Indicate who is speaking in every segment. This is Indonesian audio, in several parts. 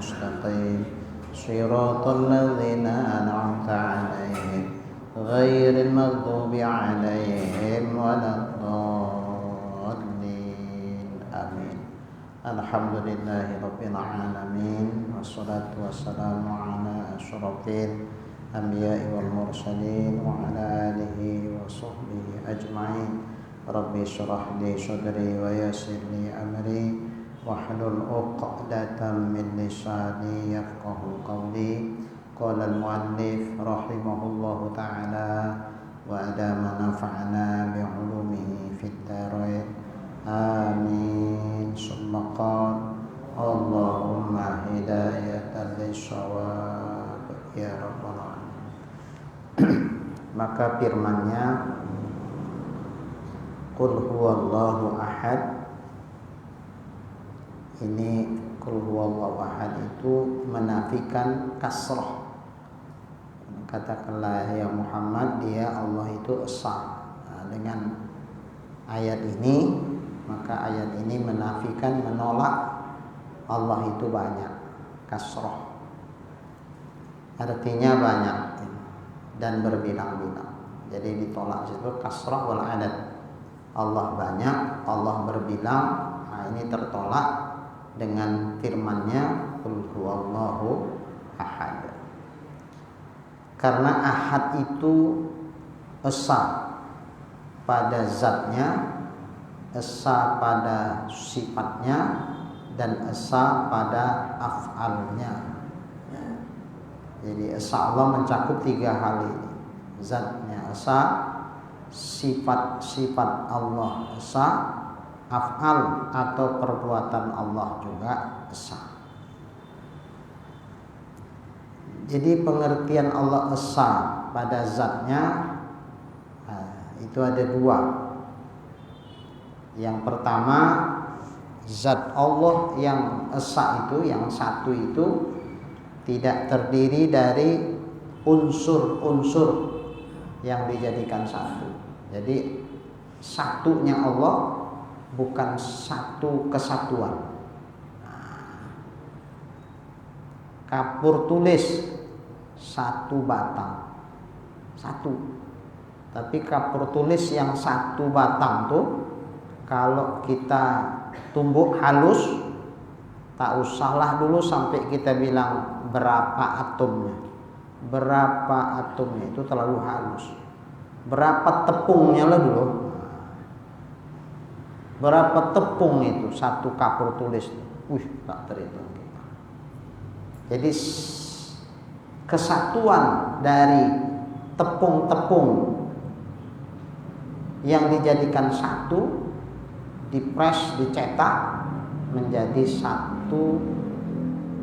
Speaker 1: المستقيم صراط الذين أنعمت عليهم غير المغضوب عليهم ولا الضالين آمين. الحمد لله رب العالمين والصلاة والسلام على أشرف الأنبياء والمرسلين وعلى آله وصحبه أجمعين. ربي اشرح لي صدري ويسر لي أمري واحلل عقدة من لساني يفقه قولي. قال المؤلف رحمه الله تعالى وأدام نفعنا بعلومه في الدارين آمين. ثم قال اللهم هداية للصواب ya rabbal alamin. Maka firman-Nya Qul huwallahu ahad. Ini Qul huwallahu ahad itu menafikan kasrah. Katakanlah ya Muhammad, dia Allah itu esa. Nah, dengan ayat ini, maka ayat ini menafikan, menolak Allah itu banyak, kasrah. Artinya banyak dan berbilang-bilang. Jadi ditolak situ kasrah wal adad. Allah banyak, Allah berbilang. Nah, ini tertolak dengan firman-Nya Qul huwallahu ahad. Karena ahad itu esa pada zatnya, esa pada sifatnya, dan esa pada af'alnya. Jadi esa Allah mencakup tiga hal ini. Zatnya esa, sifat-sifat Allah esa, af'al atau perbuatan Allah juga esa. Jadi pengertian Allah esa pada zatnya itu ada dua. Yang pertama, zat Allah yang esa itu, yang satu itu tidak terdiri dari unsur-unsur yang dijadikan satu. Jadi satunya Allah bukan satu kesatuan. Kapur tulis satu batang, satu. Tapi kapur tulis yang satu batang tuh kalau kita tumbuk halus, tak usahlah dulu sampai kita bilang berapa atomnya. Berapa atomnya itu terlalu halus. Berapa tepungnya lah dulu. Berapa tepung itu satu kapur tulis. Tak terhitung. Jadi kesatuan dari tepung-tepung yang dijadikan satu, dipres, dicetak menjadi satu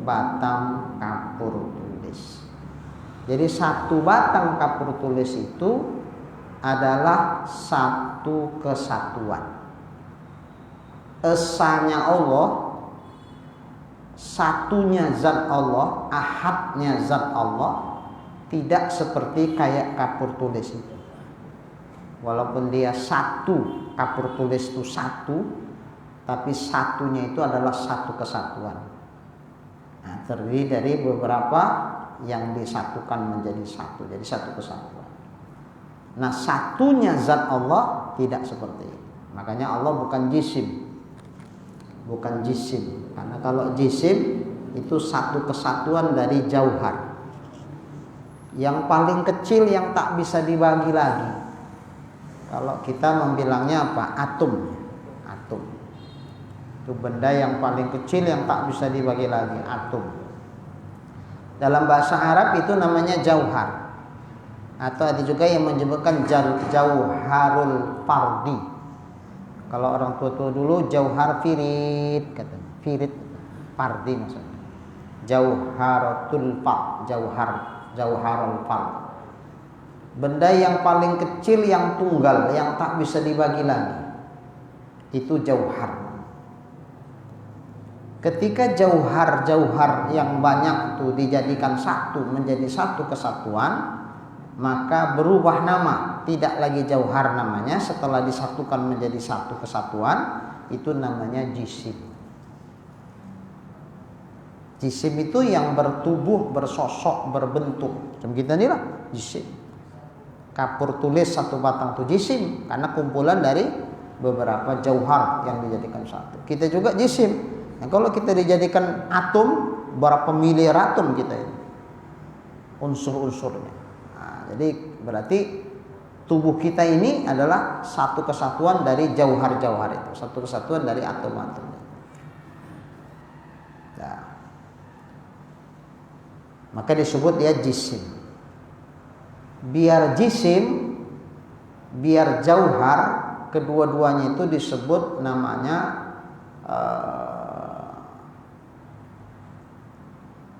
Speaker 1: batang kapur tulis. Jadi satu batang kapur tulis itu adalah satu kesatuan. Esanya Allah, satunya zat Allah, ahadnya zat Allah, tidak seperti kayak kapur tulis itu. Walaupun dia satu, kapur tulis itu satu, tapi satunya itu adalah satu kesatuan. Nah, terdiri dari beberapa yang disatukan menjadi satu, jadi satu kesatuan. Nah, satunya zat Allah tidak seperti itu. Makanya Allah bukan jisim, bukan jisim. Karena kalau jisim itu satu kesatuan dari jauhar, yang paling kecil yang tak bisa dibagi lagi. Kalau kita membilangnya apa? Atom. Atom itu benda yang paling kecil yang tak bisa dibagi lagi, atom. Dalam bahasa Arab itu namanya jauhar, atau ada juga yang menyebutkan jauharul fardi. Kalau orang tua-tua dulu jauhar firid, katanya firid fardi maksudnya. Jauharatul fard, jauharul fard. Benda yang paling kecil, yang tunggal, yang tak bisa dibagi lagi, itu jauhar. Ketika jauhar-jauhar yang banyak itu dijadikan satu menjadi satu kesatuan, maka berubah nama, tidak lagi jauhar namanya. Setelah disatukan menjadi satu kesatuan, itu namanya jisim. Jisim itu yang bertubuh, bersosok, berbentuk. Macam kita ini lah jisim. Kapur tulis satu batang itu jisim, karena kumpulan dari beberapa jauhar yang dijadikan satu. Kita juga jisim. Nah, kalau kita dijadikan atom, berapa miliar atom kita ini, unsur-unsurnya. Nah, jadi berarti tubuh kita ini adalah satu kesatuan dari jauhar-jauhar itu, satu kesatuan dari atom-atomnya. Nah, maka disebut dia jisim. Biar jisim, biar jauhar, kedua-duanya itu disebut namanya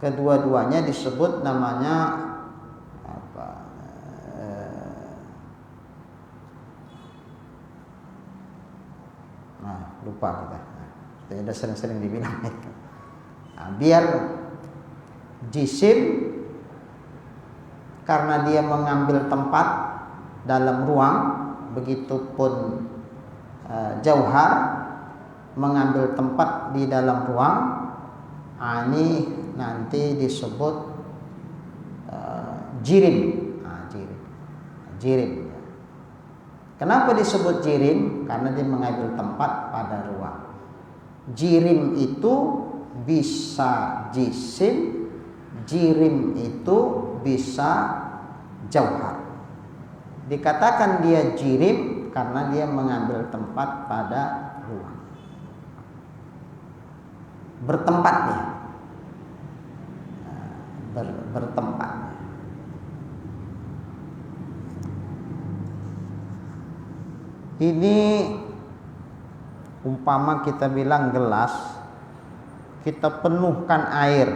Speaker 1: kedua-duanya disebut namanya apa? Lupa kita. Sudah sering-sering dibilang itu. Nah, biar jisim karena dia mengambil tempat dalam ruang, begitupun jauhar mengambil tempat di dalam ruang. Ini nanti disebut jirim. Jirim. Kenapa disebut jirim? Karena dia mengambil tempat pada ruang. Jirim itu bisa jisim, jirim itu bisa jauhar. Dikatakan dia jirim karena dia mengambil tempat pada ruang. Bertempat dia. Bertempat. Ini umpama kita bilang gelas, kita penuhkan air,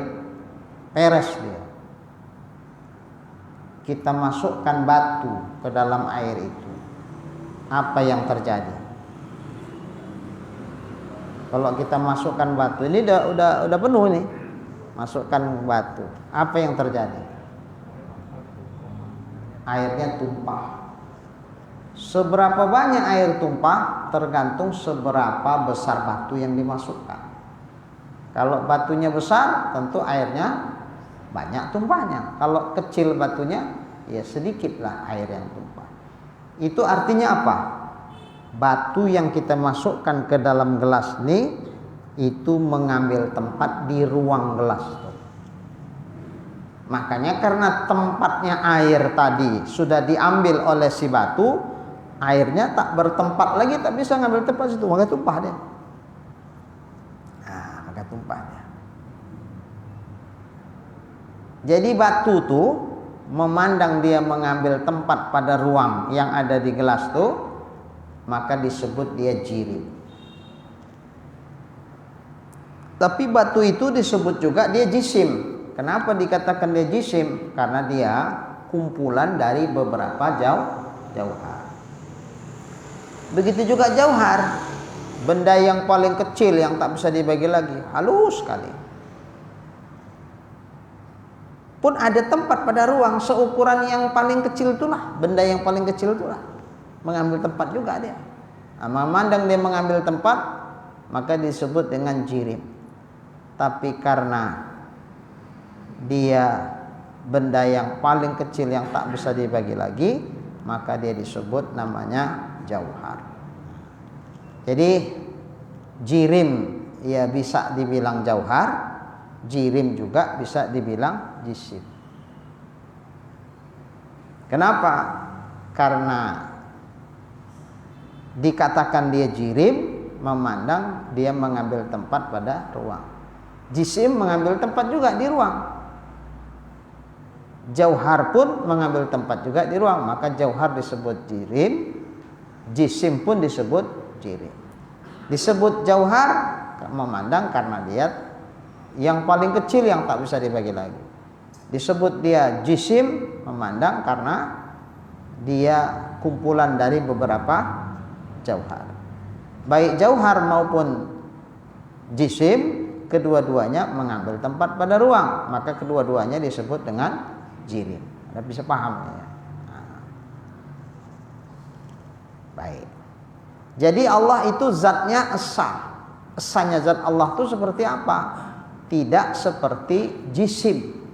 Speaker 1: peres dia. Kita masukkan batu ke dalam air itu. Apa yang terjadi? Kalau kita masukkan batu, ini udah penuh nih. Masukkan batu. Apa yang terjadi? Airnya tumpah. Seberapa banyak air tumpah tergantung seberapa besar batu yang dimasukkan. Kalau batunya besar, tentu airnya banyak tumpahnya. Kalau kecil batunya, ya sedikitlah air yang tumpah. Itu artinya apa? Batu yang kita masukkan ke dalam gelas ini itu mengambil tempat di ruang gelas. Makanya karena tempatnya air tadi sudah diambil oleh si batu, airnya tak bertempat lagi, tak bisa ngambil tempat situ, maka tumpah dia. Nah, maka tumpah dia. Jadi batu tuh memandang dia mengambil tempat pada ruang yang ada di gelas tuh, maka disebut dia jirim. Tapi batu itu disebut juga dia jisim. Kenapa dikatakan dia jisim? Karena dia kumpulan dari beberapa jauhar. Begitu juga jauhar, benda yang paling kecil yang tak bisa dibagi lagi, halus sekali. Pun ada tempat pada ruang seukuran yang paling kecil itulah, benda yang paling kecil itulah mengambil tempat juga dia. Memandang dia mengambil tempat, maka disebut dengan jirim. Tapi karena dia benda yang paling kecil yang tak bisa dibagi lagi, maka dia disebut namanya jauhar. Jadi jirim ya bisa dibilang jauhar, jirim juga bisa dibilang jisim. Kenapa? Karena dikatakan dia jirim, memandang dia mengambil tempat pada ruang. Jisim mengambil tempat juga di ruang. Jauhar pun mengambil tempat juga di ruang, maka jauhar disebut jirim, jisim pun disebut jirim. Disebut jauhar memandang karena dia yang paling kecil yang tak bisa dibagi lagi. Disebut dia jisim memandang karena dia kumpulan dari beberapa jauhar. Baik jauhar maupun jisim, kedua-duanya mengambil tempat pada ruang, maka kedua-duanya disebut dengan jirim. Anda bisa paham ya? Baik. Jadi Allah itu zatnya esa. Esanya zat Allah itu seperti apa? tidak seperti jisim.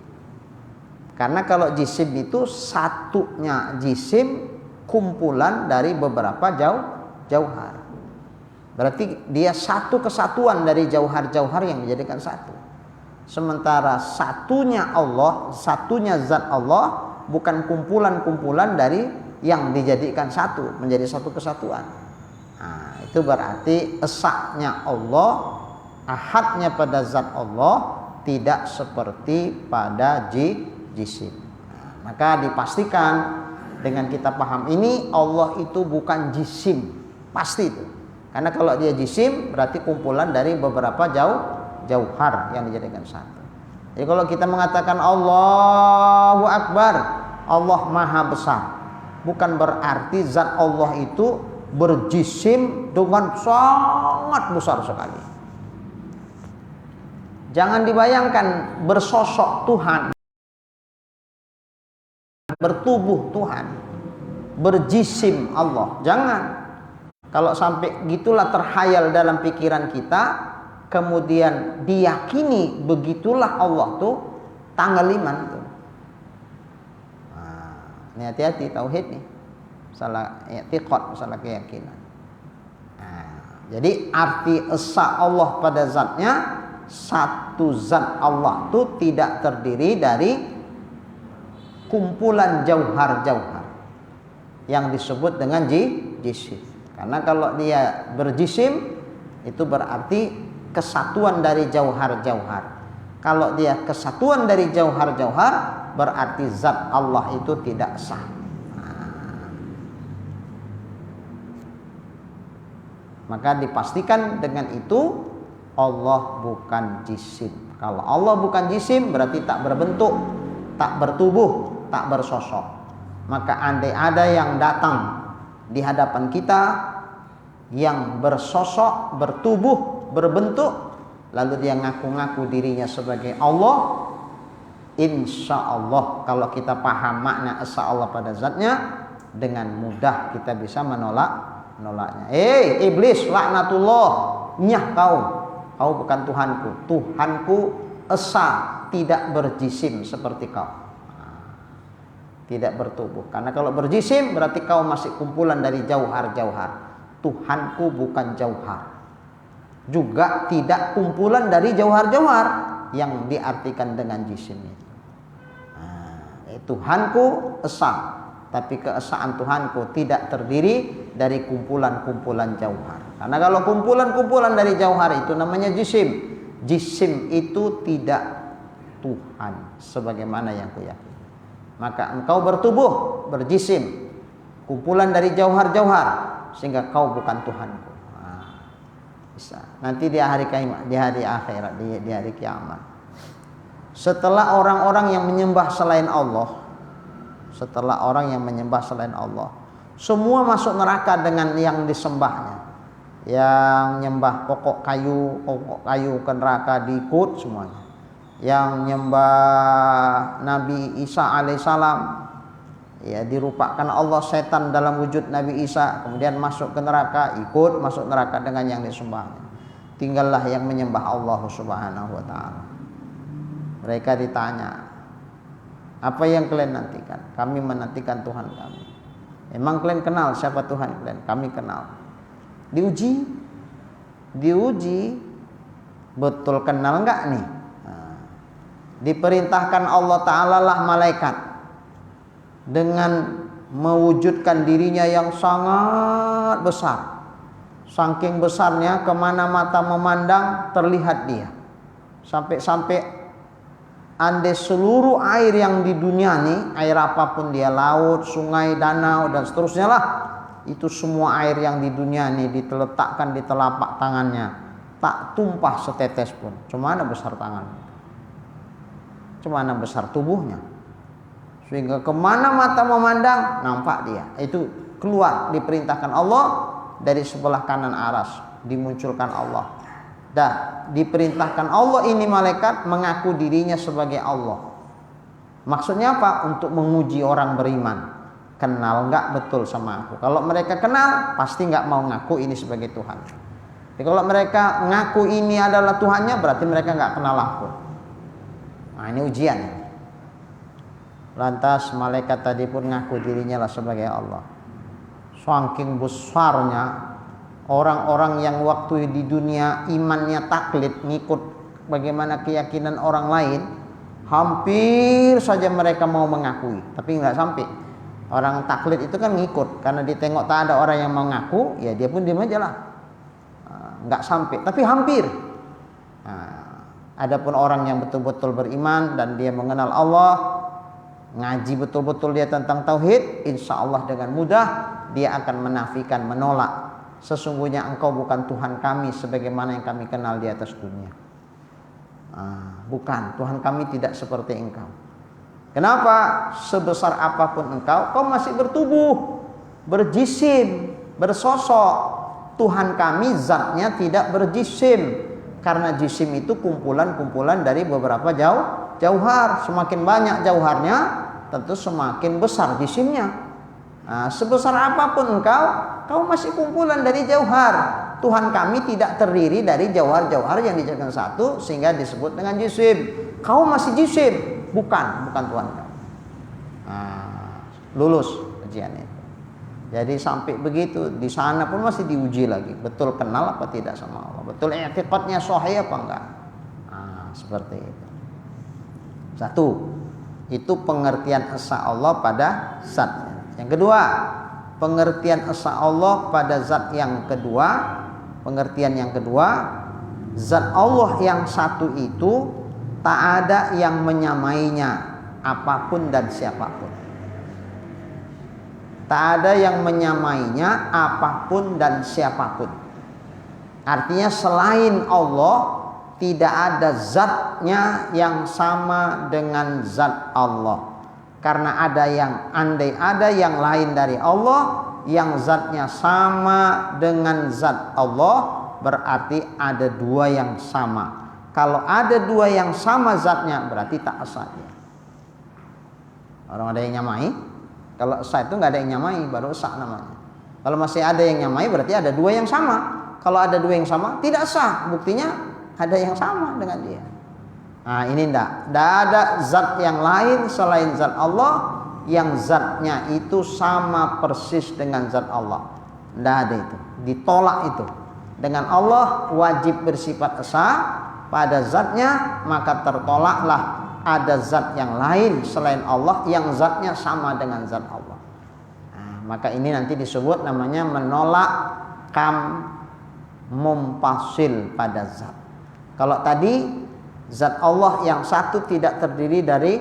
Speaker 1: Karena kalau jisim itu satunya jisim kumpulan dari beberapa jauhar. Berarti dia satu kesatuan dari jauhar-jauhar yang dijadikan satu. Sementara satunya Allah, satunya zat Allah bukan kumpulan-kumpulan dari yang dijadikan satu menjadi satu kesatuan. Nah, itu berarti esaknya Allah, ahadnya pada zat Allah tidak seperti pada jisim. Nah, maka dipastikan dengan kita paham ini Allah itu bukan jisim, pasti itu. Karena kalau dia jisim berarti kumpulan dari beberapa jauhar yang dijadikan satu. Jadi kalau kita mengatakan Allahu Akbar, Allah Maha Besar, bukan berarti zat Allah itu berjisim dengan sangat besar sekali. Jangan dibayangkan bersosok Tuhan, bertubuh Tuhan, berjisim Allah. Jangan. Kalau sampai gitulah terhayal dalam pikiran kita, kemudian diyakini begitulah Allah tuh tanggal 5 tuh. Nah, ini hati-hati tauhid nih. Masalah i'tiqad, masalah keyakinan. Nah, jadi arti esa Allah pada zatnya, satu zat Allah itu tidak terdiri dari kumpulan jauhar-jauhar yang disebut dengan jisim. Karena kalau dia berjisim itu berarti kesatuan dari jauhar-jauhar. Kalau dia kesatuan dari jauhar-jauhar berarti zat Allah itu tidak sah. Maka dipastikan dengan itu Allah bukan jisim. Kalau Allah bukan jisim berarti tak berbentuk, tak bertubuh, tak bersosok. Maka andai ada yang datang di hadapan kita yang bersosok, bertubuh, berbentuk, lalu dia ngaku-ngaku dirinya sebagai Allah, insya Allah kalau kita paham makna esa Allah pada zatnya, dengan mudah kita bisa menolaknya. Iblis laknatullah, nyah kau bukan Tuhanku. Tuhanku esa, tidak berjisim seperti kau, tidak bertubuh. Karena kalau berjisim berarti kau masih kumpulan dari jauhar-jauhar. Tuhanku bukan jauhar, juga tidak kumpulan dari jauhar-jauhar yang diartikan dengan jisim itu. Tuhanku esa, tapi keesaan Tuhanku tidak terdiri dari kumpulan-kumpulan jauhar. Karena kalau kumpulan-kumpulan dari jauhar itu namanya jisim. Jisim itu tidak Tuhan sebagaimana yang kuyakini. Maka engkau bertubuh, berjisim, kumpulan dari jauhar-jauhar, sehingga kau bukan Tuhanku. Bisa. Nanti di hari akhirat, di hari kiamat, setelah orang-orang yang menyembah selain Allah, semua masuk neraka dengan yang disembahnya. Yang nyembah pokok kayu ke neraka diikut semuanya. Yang nyembah Nabi Isa alaihissalam, ya dirupakan Allah setan dalam wujud Nabi Isa, kemudian masuk ke neraka, ikut masuk neraka dengan yang disembahnya. Tinggallah yang menyembah Allah Subhanahu wa taala. Mereka ditanya, apa yang kalian nantikan? Kami menantikan Tuhan kami. Emang kalian kenal siapa Tuhan kalian? Kami kenal. Diuji, betul kenal enggak nih? Diperintahkan Allah Ta'ala lah malaikat dengan mewujudkan dirinya yang sangat besar. Saking besarnya kemana mata memandang terlihat dia. Sampai andai seluruh air yang di dunia nih, air apapun dia, laut, sungai, danau dan seterusnya lah, itu semua air yang di dunia nih diletakkan di telapak tangannya, tak tumpah setetes pun. Cuma besar tangan, cuma besar tubuhnya, sehingga kemana mata memandang nampak dia. Itu keluar, diperintahkan Allah dari sebelah kanan aras, dimunculkan Allah. Diperintahkan Allah ini malaikat mengaku dirinya sebagai Allah. Maksudnya apa? Untuk menguji orang beriman. Kenal nggak betul sama aku? Kalau mereka kenal, pasti nggak mau ngaku ini sebagai Tuhan. Tapi kalau mereka ngaku ini adalah Tuhannya, berarti mereka nggak kenal aku. Nah, ini ujian. Lantas malaikat tadi pun ngaku dirinya lah sebagai Allah. Saking besarnya orang-orang yang waktu di dunia imannya taklid, ngikut bagaimana keyakinan orang lain, hampir saja mereka mau mengakui, tapi nggak sampai. Orang taklid itu kan ngikut, karena ditengok tak ada orang yang mau ngaku, ya dia pun diam aja lah, nggak sampai, tapi hampir. Adapun orang yang betul-betul beriman dan dia mengenal Allah, ngaji betul-betul dia tentang tauhid, insya Allah dengan mudah dia akan menafikan, menolak, sesungguhnya engkau bukan Tuhan kami sebagaimana yang kami kenal di atas dunia. Bukan, Tuhan kami tidak seperti engkau. Kenapa? Sebesar apapun engkau, kau masih bertubuh, berjisim, bersosok. Tuhan kami zatnya tidak berjisim, karena jisim itu kumpulan-kumpulan dari beberapa jauhar. Semakin banyak jauharnya, tentu semakin besar jisimnya. Sebesar apapun engkau, kau masih kumpulan dari jauhar. Tuhan kami tidak terdiri dari jauhar-jauhar yang dijadikan satu sehingga disebut dengan jisim. Kau masih jisim, bukan Tuhan kau. Lulus ujian itu. Jadi sampai begitu, di sana pun masih diuji lagi. Betul kenal apa tidak sama Allah? Betul i'tiqadnya sahih apa enggak? Seperti itu. Satu, itu pengertian esa Allah pada zatnya. Yang kedua, pengertian esa Allah pada zat yang kedua. Pengertian yang kedua, zat Allah yang satu itu tak ada yang menyamainya, apapun dan siapapun. Tak ada yang menyamainya, apapun dan siapapun. Artinya selain Allah tidak ada zatnya yang sama dengan zat Allah. Karena ada yang andai ada yang lain dari Allah yang zatnya sama dengan zat Allah, berarti ada dua yang sama. Kalau ada dua yang sama zatnya, berarti tak esa dia. Orang ada yang nyamai. Kalau esa itu nggak ada yang nyamai, baru esa namanya. Kalau masih ada yang nyamai, berarti ada dua yang sama. Kalau ada dua yang sama, tidak sah. Buktinya ada yang sama dengan dia. Nah, ini tidak ada zat yang lain selain zat Allah yang zatnya itu sama persis dengan zat Allah. Tidak ada itu, ditolak itu. Dengan Allah wajib bersifat esa pada zatnya, maka tertolaklah ada zat yang lain selain Allah yang zatnya sama dengan zat Allah. Maka ini nanti disebut namanya menolak kam mumpasil pada zat. Kalau tadi zat Allah yang satu tidak terdiri dari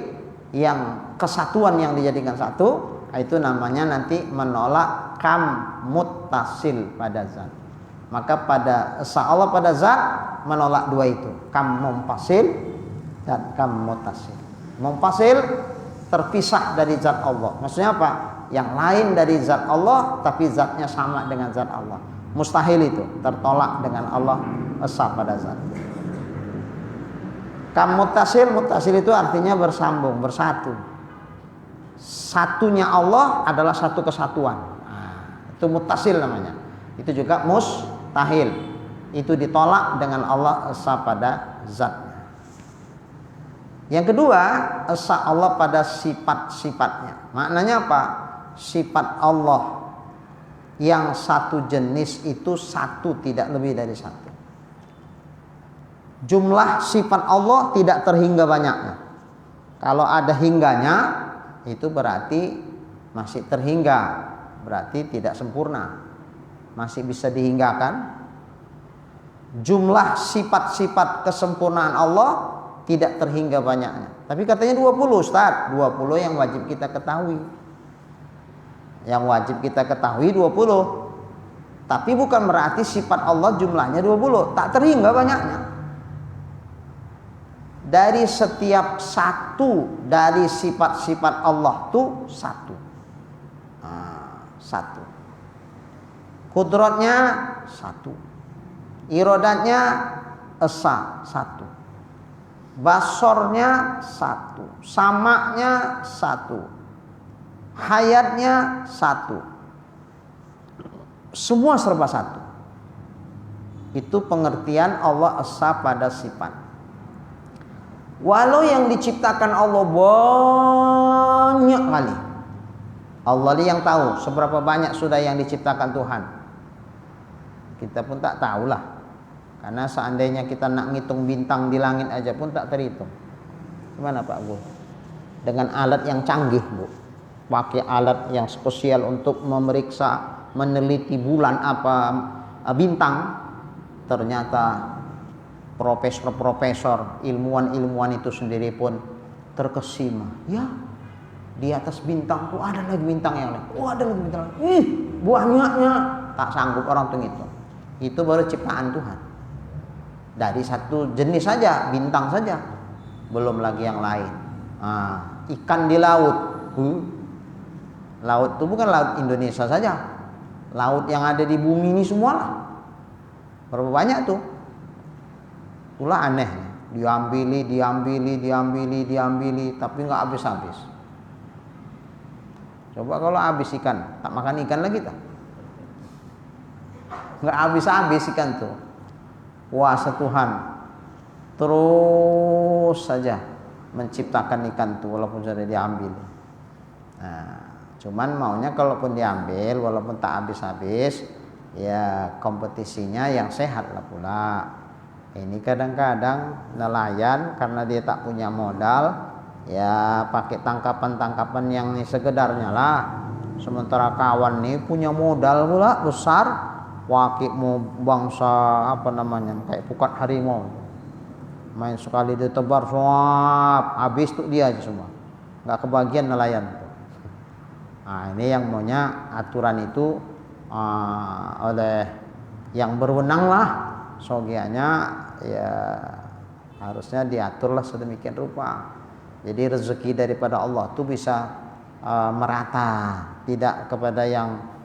Speaker 1: yang kesatuan yang dijadikan satu, itu namanya nanti menolak kam muttasil pada zat. Maka pada esa Allah pada zat menolak dua itu, kam mumpasil dan kam muttasil. Mumpasil terpisah dari zat Allah. Maksudnya apa? Yang lain dari zat Allah tapi zatnya sama dengan zat Allah. Mustahil itu, tertolak dengan Allah esa pada zat. Kam muttasil, muttasil itu artinya bersambung, bersatu. Satunya Allah adalah satu kesatuan. Itu muttasil namanya. Itu juga mustahil. Itu ditolak dengan Allah esa pada zat. Yang kedua, esa Allah pada sifat-sifatnya. Maknanya apa? Sifat Allah yang satu jenis itu satu, tidak lebih dari satu. Jumlah sifat Allah tidak terhingga banyaknya. Kalau ada hingganya, itu berarti masih terhingga, berarti tidak sempurna, masih bisa dihinggakan. Jumlah sifat-sifat kesempurnaan Allah tidak terhingga banyaknya. Tapi katanya 20, Ustaz. 20 yang wajib kita ketahui. Yang wajib kita ketahui 20. Tapi bukan berarti sifat Allah jumlahnya 20, tak terhingga banyaknya. Dari setiap satu dari sifat-sifat Allah itu satu. Satu. Kudratnya satu. Irodatnya esa satu. Basornya satu. Samaknya satu. Hayatnya satu. Semua serba satu. Itu pengertian Allah esa pada sifat. Walau yang diciptakan Allah banyak kali, Allah yang tahu seberapa banyak sudah yang diciptakan Tuhan. Kita pun tak tahulah. Karena seandainya kita nak ngitung bintang di langit aja pun tak terhitung. Gimana Pak Bu? Dengan alat yang canggih Bu, pakai alat yang spesial untuk memeriksa, meneliti bulan apa bintang, ternyata profesor-profesor, ilmuwan-ilmuwan itu sendiri pun terkesima. Ya, di atas bintang tuh ada lagi bintang yang lain. Oh, ada lagi bintang lain. Banyaknya tak sanggup orang tuh itu. Itu baru ciptaan Tuhan. Dari satu jenis saja, bintang saja, belum lagi yang lain. Ikan di laut, laut itu bukan laut Indonesia saja, laut yang ada di bumi ini semua lah. Berapa banyak tuh? Itulah aneh, diambili, tapi nggak habis-habis. Coba kalau habis ikan, tak makan ikan lagi tak? Nggak habis-habis ikan tuh. Kuasa Tuhan terus saja menciptakan ikan tuh walaupun sudah diambil. Nah, cuman maunya kalaupun diambil walaupun tak habis-habis, ya kompetisinya yang sehat lah pula. Ini kadang-kadang nelayan karena dia tak punya modal, ya pakai tangkapan-tangkapan yang sekedarnya lah. Sementara kawan nih punya modal pula besar, wakil mau bangsa apa namanya kayak pukat harimau, main sekali ditebar suap habis tuh dia aja semua, nggak kebagian nelayan tuh. Nah ini yang maunya aturan itu oleh yang berwenang lah, sogianya ya harusnya diaturlah sedemikian rupa. Jadi rezeki daripada Allah tuh bisa merata, tidak kepada yang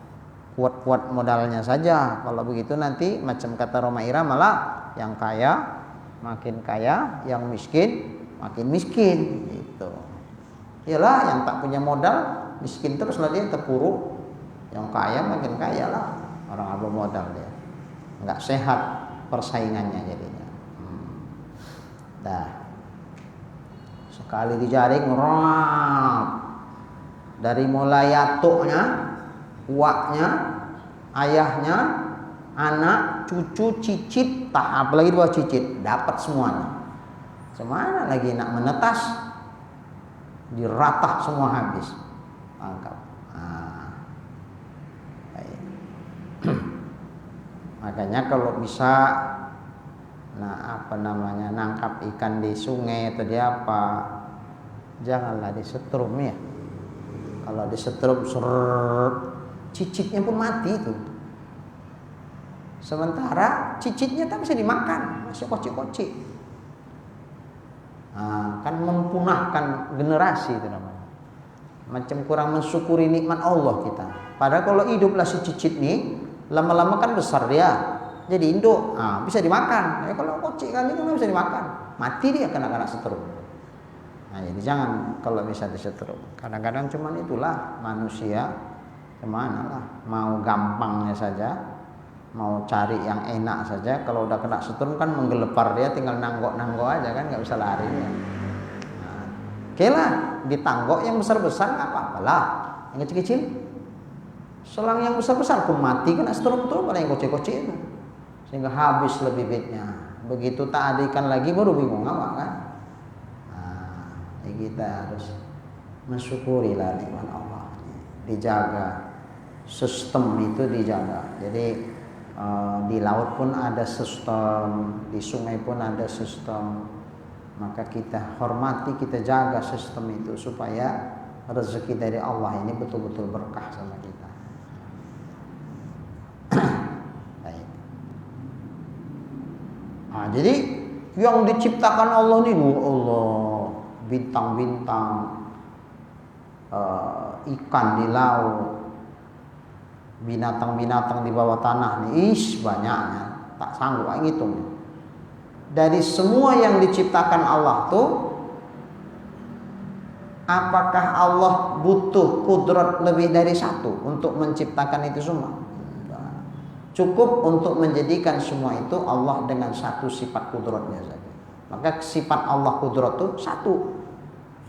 Speaker 1: kuat-kuat modalnya saja. Kalau begitu nanti macam kata Roma Ira, malah yang kaya makin kaya, yang miskin makin miskin gitu. Iyalah yang tak punya modal miskin terus lah dia, terpuruk. Yang kaya makin kaya lah, orang apa modal dia. Enggak sehat persaingannya jadinya. Dah. Sekali dijaring dari mulai yatuknya, uaknya, ayahnya, anak, cucu, cicit, tak apalagi dua cicit, dapat semuanya. Semana lagi nak menetas, diratah semua habis, tangkap. Makanya kalau bisa, nangkap ikan di sungai atau di apa, janganlah disetrum ya. Kalau disetrum cicitnya pun mati itu. Sementara cicitnya tak bisa dimakan, masih kocik-kocik. Kan mempunahkan generasi itu namanya. Macam kurang mensyukuri nikmat Allah kita. Padahal kalau hiduplah si cicit nih, lama-lama kan besar dia, jadi induk, bisa dimakan. Kalau kocik kali kan bisa dimakan, mati dia kena setrum. Jadi jangan kalau bisa disetrum. Kadang-kadang cuman itulah manusia, kemana lah, mau gampangnya saja, mau cari yang enak saja. Kalau udah kena setrum kan menggelepar dia, tinggal nanggok aja kan, nggak bisa lari ya. Oke lah, ditanggok yang besar-besar nggak apa-apa lah, yang kecil-kecil. Selang yang besar-besar pun mati kena setrum tuh, pada yang kocik-kocik itu, sehingga habis lebih bibitnya. Begitu tak ada ikan lagi baru bingung apa kan. Kita harus mensyukurilah nikmat Allah, dijaga, sistem itu dijaga. Jadi di laut pun ada sistem, di sungai pun ada sistem. Maka kita hormati, kita jaga sistem itu supaya rezeki dari Allah ini betul-betul berkah sama kita. Baik. Jadi yang diciptakan Allah ini, Allah, bintang-bintang, ikan di laut, binatang-binatang di bawah tanah nih, banyaknya, tak sanggup ngitung. Dari semua yang diciptakan Allah tuh, apakah Allah butuh kudrat lebih dari satu untuk menciptakan itu semua? Cukup untuk menjadikan semua itu Allah dengan satu sifat kudratnya saja. Maka sifat Allah kudrat itu satu.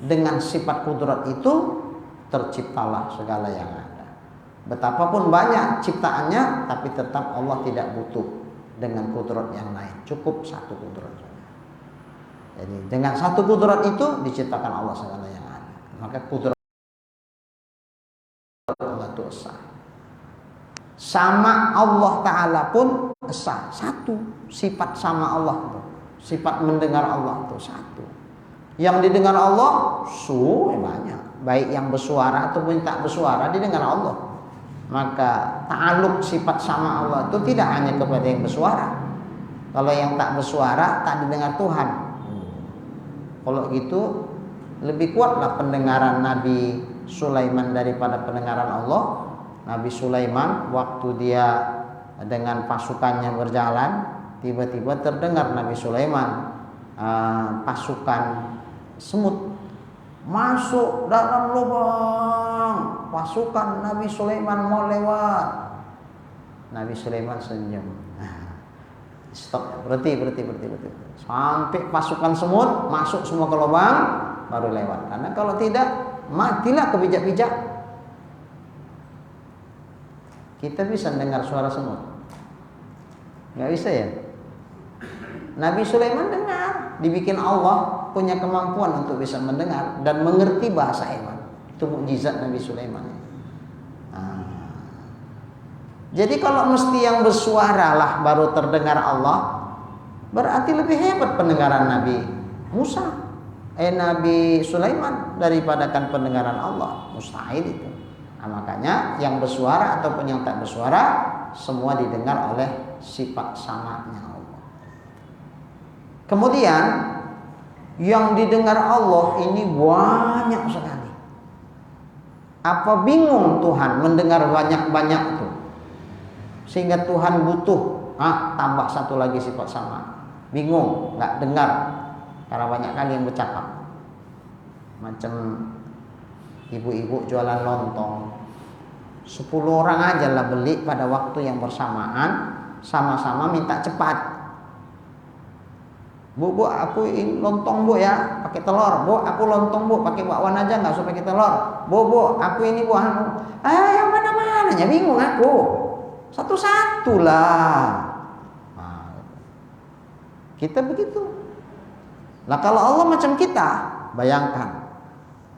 Speaker 1: Dengan sifat kudrat itu terciptalah segala yang ada. Betapapun banyak ciptaannya, tapi tetap Allah tidak butuh dengan kudrat yang lain. Cukup satu kudrat saja. Jadi dengan satu kudrat itu diciptakan Allah segala yang ada. Maka kudrat Allah itu esa. Sama Allah Ta'ala pun esa. Satu sifat sama Allah itu. Sifat mendengar Allah itu satu. Yang didengar Allah banyak. Baik yang bersuara ataupun tak bersuara didengar Allah. Maka ta'aluk sifat sama Allah itu tidak hanya kepada yang bersuara. Kalau yang tak bersuara tak didengar Tuhan. Kalau gitu lebih kuatlah pendengaran Nabi Sulaiman daripada pendengaran Allah. Nabi Sulaiman waktu dia dengan pasukannya berjalan, tiba-tiba terdengar Nabi Sulaiman pasukan semut masuk dalam lubang. Pasukan Nabi Sulaiman mau lewat. Nabi Sulaiman senyum. Stop. Berhenti. Sampai pasukan semut masuk semua ke lubang baru lewat. Karena kalau tidak matilah kebijak-bijak. Kita bisa dengar suara semut? Nggak bisa ya? Nabi Sulaiman dengar, dibikin Allah punya kemampuan untuk bisa mendengar dan mengerti bahasa hewan. Itu mukjizat Nabi Sulaiman. Jadi kalau mesti yang bersuara lah baru terdengar Allah, berarti lebih hebat pendengaran Nabi Nabi Sulaiman daripada kan pendengaran Allah. Mustahil itu. Nah, makanya yang bersuara ataupun yang tak bersuara semua didengar oleh sifat samanya Allah. Kemudian yang didengar Allah ini banyak sekali. Apa bingung Tuhan mendengar banyak-banyak itu? Sehingga Tuhan butuh tambah satu lagi sifat sama. Bingung, nggak dengar karena banyak kali yang bercakap. Macam ibu-ibu jualan lontong, 10 orang aja lah beli pada waktu yang bersamaan, sama-sama minta cepat. Bu, aku lontong bu ya, pakai telur. Bu, aku lontong bu, pakai bakwan aja, nggak usah pakai telur. Bu, aku ini bu. Yang mana-mananya bingung aku. Satu-satu lah. Kita begitu. Nah kalau Allah macam kita, bayangkan.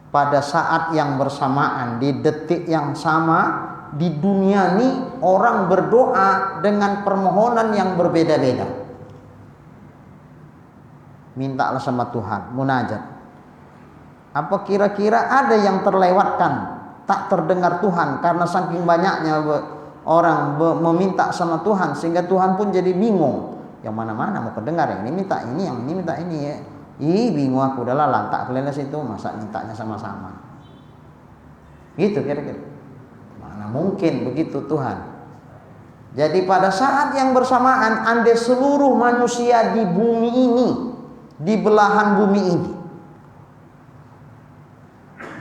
Speaker 1: Pada saat yang bersamaan, di detik yang sama, di dunia ini orang berdoa dengan permohonan yang berbeda-beda. Mintalah sama Tuhan, munajat. Apa kira-kira ada yang terlewatkan, tak terdengar Tuhan karena saking banyaknya orang meminta sama Tuhan sehingga Tuhan pun jadi bingung. Yang mana-mana mau kedengar, yang ini minta ini, yang ini minta ini ya. Bingung aku, udahlah lantak keliling situ, masa mintanya sama-sama. Gitu kira-kira. Mana mungkin begitu Tuhan. Jadi pada saat yang bersamaan, andai seluruh manusia di bumi ini, di belahan bumi ini,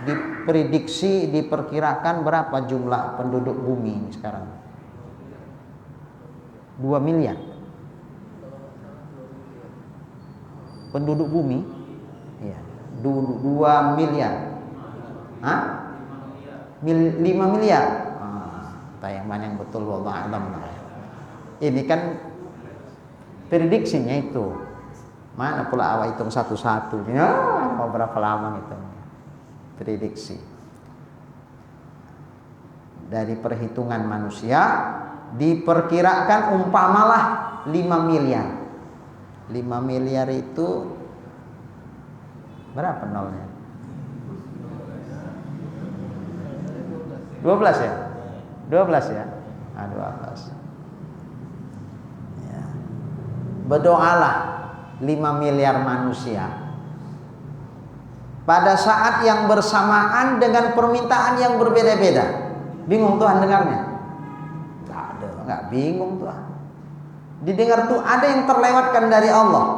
Speaker 1: diprediksi, diperkirakan berapa jumlah penduduk bumi ini sekarang? 2 miliar. Penduduk bumi, ya, 2 miliar. 5 miliar. Yang mana yang betul wallah alam. Ini kan prediksinya itu. Mana pula awak hitung satu-satu? Ya, mau berapa lama itu? Prediksi. Dari perhitungan manusia diperkirakan umpamalah 5 miliar. 5 miliar itu berapa nolnya? 12 ya? 12 ya? 12. Ya. Berdoalah 5 miliar manusia pada saat yang bersamaan dengan permintaan yang berbeda-beda. Bingung Tuhan dengarnya? Nggak bingung Tuhan. Didengar tuh ada yang terlewatkan dari Allah,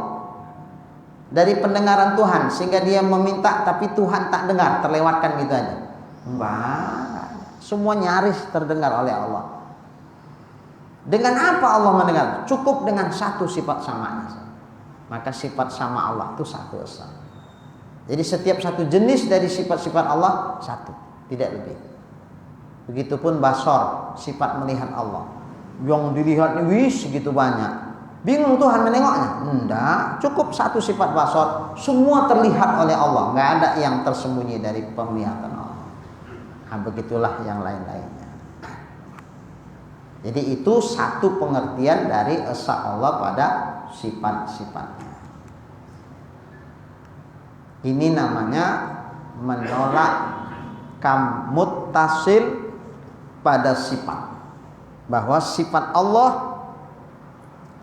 Speaker 1: dari pendengaran Tuhan sehingga dia meminta tapi Tuhan tak dengar, terlewatkan gitu aja. Semua nyaris terdengar oleh Allah. Dengan apa Allah mendengar? Cukup dengan satu sifat samanya. Maka sifat sama Allah itu satu esa. Jadi setiap satu jenis dari sifat-sifat Allah satu, tidak lebih. Begitupun basor, sifat melihat Allah. Yang dilihat ini segitu banyak. Bingung Tuhan menengoknya? Enggak, cukup satu sifat basor, semua terlihat oleh Allah, enggak ada yang tersembunyi dari penglihatan Allah. Nah, begitulah yang lain-lainnya. Jadi itu satu pengertian dari esa Allah pada sifat-sifatnya. Ini namanya menolak muttasil pada sifat. Bahwa sifat Allah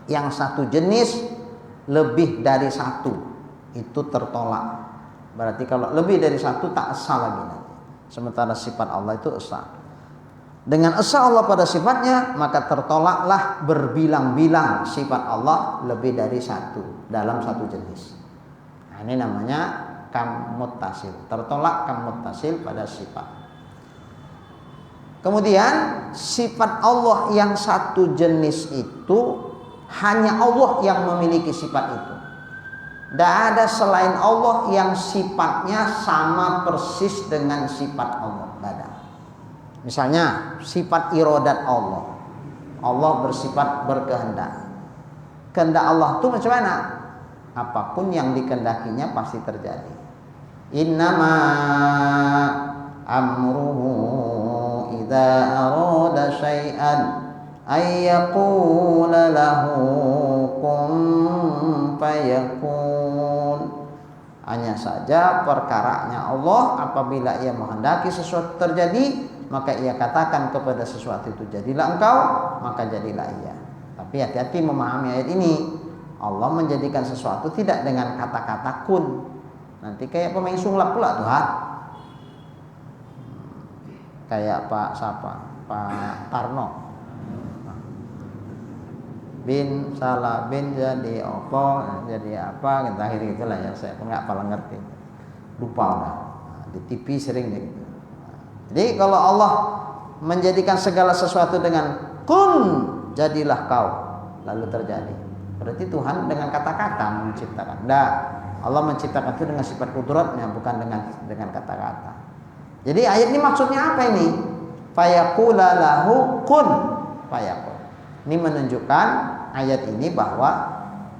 Speaker 1: yang satu jenis lebih dari satu itu tertolak. Berarti kalau lebih dari satu tak esa lagi nanti. Sementara sifat Allah itu esa. Dengan esa Allah pada sifatnya, maka tertolaklah berbilang-bilang sifat Allah lebih dari satu dalam satu jenis. Nah, ini namanya muttasil. Tertolak muttasil pada sifat. Kemudian sifat Allah yang satu jenis itu hanya Allah yang memiliki sifat itu. Tidak ada selain Allah yang sifatnya sama persis dengan sifat Allah. Tidak ada. Misalnya sifat iradat Allah. Allah bersifat berkehendak. Kehendak Allah itu macam mana? Apapun yang dikehendakinya pasti terjadi. Innama amruhu idza arada syai'an ay yaqula lahu kun fayakun. Hanya saja perkaranya Allah, apabila ia menghendaki sesuatu terjadi, maka ia katakan kepada sesuatu itu, jadilah engkau, maka jadilah ia. Tapi hati-hati memahami ayat ini. Allah menjadikan sesuatu tidak dengan kata-kata kun. Nanti kayak pemain sulap pula tuh, kayak Pak Tarno. Bin salah bin jadi opo, jadi apa, kita akhirnya itulah ya, saya pun nggak paling ngerti, lupa udah. Di TV sering deh. Jadi kalau Allah menjadikan segala sesuatu dengan kun, jadilah kau, lalu terjadi. Berarti Tuhan dengan kata-kata menciptakan. Nah, Allah menciptakan itu dengan sifat kudratnya, bukan dengan kata-kata. Jadi ayat ini maksudnya apa ini? Fayaqula lahu kun fayakun. Ini menunjukkan ayat ini bahwa